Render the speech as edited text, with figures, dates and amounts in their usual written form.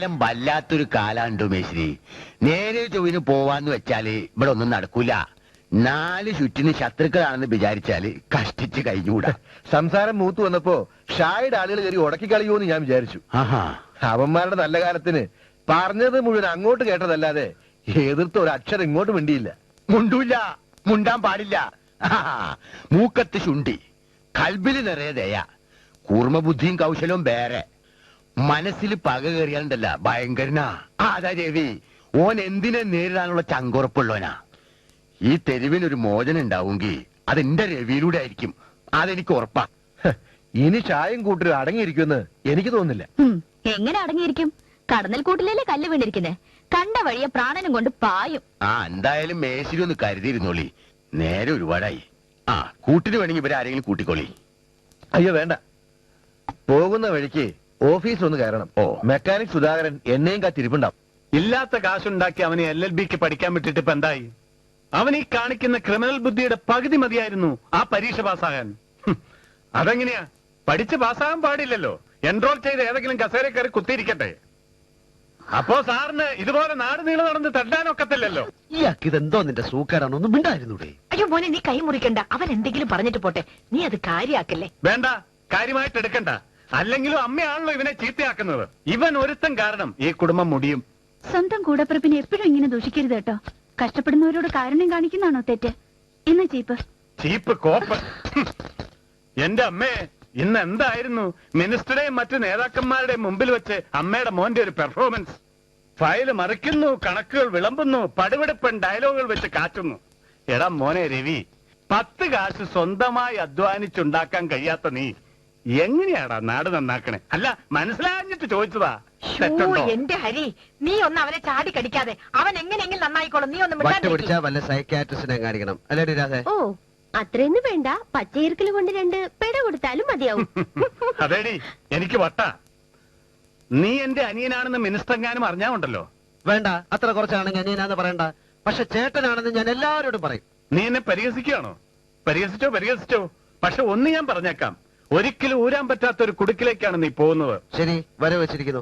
കാലം വല്ലാത്തൊരു കാലാണ്ടു മേശ്രി. നേരെ ചൊവ്വിന് പോവാന്ന് വെച്ചാല് ഇവിടെ ഒന്നും നടക്കൂല. 4 ചുറ്റിന് ശത്രുക്കളാണെന്ന് വിചാരിച്ചാല് കഷ്ടിച്ച് കഴിഞ്ഞുകൂടാ. സംസാരം മൂത്തു വന്നപ്പോ ഷായുടെ ആളുകൾ കയറി ഉടക്കി കളയുമെന്ന് ഞാൻ വിചാരിച്ചു. അവന്മാരുടെ നല്ല കാലത്തിന് പറഞ്ഞത് മുഴുവൻ അങ്ങോട്ട് കേട്ടതല്ലാതെ എതിർത്ത് ഒരു അക്ഷരം ഇങ്ങോട്ട് മിണ്ടിയില്ല. മുണ്ടൂല്ല, മുണ്ടാൻ പാടില്ല. മൂക്കത്ത് ശുണ്ടി, കൽബില് നിറയെ ദയ, കൂർമ്മബുദ്ധിയും കൗശലവും വേറെ. മനസ്സിൽ പക കയറിയാലുണ്ടല്ല ഭയങ്കരനാ. അതാ രവി. ഓൻ എന്തിനെ നേരിടാനുള്ള ചങ്കുറപ്പുള്ളവനാ. ഈ തെരുവിനൊരു മോചനം ഉണ്ടാവുമെങ്കിൽ അതെന്റെ രവിയിലൂടെ ആയിരിക്കും. അതെനിക്ക് ഉറപ്പാ. ഇനി ഷായും കൂട്ടരും അടങ്ങിയിരിക്കുമെന്ന് എനിക്ക് തോന്നുന്നില്ല. എങ്ങനെ അടങ്ങിയിരിക്കും? കടന്നൽ കൂട്ടിലല്ലേ കല്ല് വീണിരിക്കുന്നേ. കണ്ട വഴിയെ പ്രാണനും കൊണ്ട് പായും. എന്തായാലും മേശിരി ഒന്ന് കരുതിയിരുന്നോളി. നേരെ ഒരുപാടായി. കൂട്ടിന് വേണമെങ്കിൽ ഇവരാരെങ്കിലും കൂട്ടിക്കോളി. അയ്യോ വേണ്ട. പോകുന്ന വഴിക്ക് ഓഫീസിൽ ഒന്ന് കയറണം. മെക്കാനിക് സുധാകരൻ എന്നെയും കാത്തിരിപ്പുണ്ടാവും. ഇല്ലാത്ത കാശുണ്ടാക്കി അവനെ LLBക്ക് പഠിക്കാൻ വിട്ടിട്ട് ഇപ്പൊ എന്തായി? അവൻ ഈ കാണിക്കുന്ന ക്രിമിനൽ ബുദ്ധിയുടെ പകുതി മതിയായിരുന്നു ആ പരീക്ഷ പാസ്സാകാൻ. അതെങ്ങനെയാ? പഠിച്ച് പാസ്സാകാൻ പാടില്ലല്ലോ. എൻറോൾ ചെയ്ത് ഏതെങ്കിലും കസേര കയറി കുത്തിയിരിക്കട്ടെ. അപ്പോ സാറിന് ഇതുപോലെ നാട് നീളെ നടന്ന് തട്ടാനൊക്കത്തില്ലല്ലോ. ഇയാൾക്ക് ഇതെന്തോ നിന്റെ സൂക്കേടാണൊന്നും മിണ്ടായിരുന്നൂടെ? അയ്യോ മോനെ, നീ കൈ മുറിക്കണ്ട. അവൻ എന്തെങ്കിലും പറഞ്ഞിട്ട് പോട്ടെ. നീ അത് കാര്യാക്കല്ലേ. വേണ്ട, കാര്യമായിട്ട് എടുക്കണ്ട. അല്ലെങ്കിലും അമ്മയാണല്ലോ ഇവനെ ചീത്തയാക്കുന്നത്. ഇവൻ ഒരുത്തൻ കാരണം ഈ കുടുംബം മുടിയും. സ്വന്തം കൂടപ്പിറപ്പിനെ എപ്പോഴും ഇങ്ങനെ ദൂഷിക്കരുത് കേട്ടോ. കഷ്ടപ്പെടുന്നവരോട് കാരുണ്യം കാണിക്കുന്നതാണോ തെറ്റ്? എന്നാ ചീപ്പ് കോപ്പ്. എന്റെ അമ്മേ, ഇന്ന് എന്തായിരുന്നു മിനിസ്റ്ററുടെയും മറ്റു നേതാക്കന്മാരുടെയും മുമ്പിൽ വെച്ച് അമ്മയുടെ മോന്റെ ഒരു പെർഫോമൻസ്. ഫയല് മറിക്കുന്നു, കണക്കുകൾ വിളമ്പുന്നു, പടുവെടുപ്പൻ ഡയലോഗുകൾ വെച്ച് കാറ്റുന്നു. എടാ മോനെ രവി, 10 കാശ് സ്വന്തമായി അധ്വാനിച്ചുണ്ടാക്കാൻ കഴിയാത്ത നീ എങ്ങനെയാടാ നാട് നന്നാക്കണേ? അല്ല, മനസ്സിലാഞ്ഞിട്ട് ചോദിച്ചതാ. എന്റെ ഹരി, നീ ഒന്ന് അവനെ ചാടി കടിക്കാതെ. അവൻ എങ്ങനെയെങ്കിലും നന്നായിക്കോളും. നീ ഒന്ന് വല്ല സൈക്യാട്രിസ്റ്റിനെ കാണിക്കണം അല്ലേ രാധ? ഓ, അത്രയൊന്നും വേണ്ട. പച്ചയിറക്കൽ കൊണ്ട് 2 പെട കൊടുത്താലും മതിയാവും. അതേടി, എനിക്ക് വട്ട. നീ എന്റെ അനിയനാണെന്ന് മിനിസ്റ്റർങ്ങാനും അറിഞ്ഞാണ്ടല്ലോ. വേണ്ട, അത്ര കുറച്ചാണെങ്കിൽ അനിയനാന്ന് പറയണ്ട. പക്ഷെ ചേട്ടനാണെന്ന് ഞാൻ എല്ലാവരോടും പറയും. നീ എന്നെ പരിഹസിക്കുകയാണോ? പരിഹസിച്ചോ. പക്ഷെ ഒന്ന് ഞാൻ പറഞ്ഞേക്കാം, ഒരിക്കലും ഊരാൻ പറ്റാത്ത ഒരു കുടുക്കിലേക്കാണ് നീ പോകുന്നത്. ശരി, വരെ വെച്ചിരിക്കുന്നു.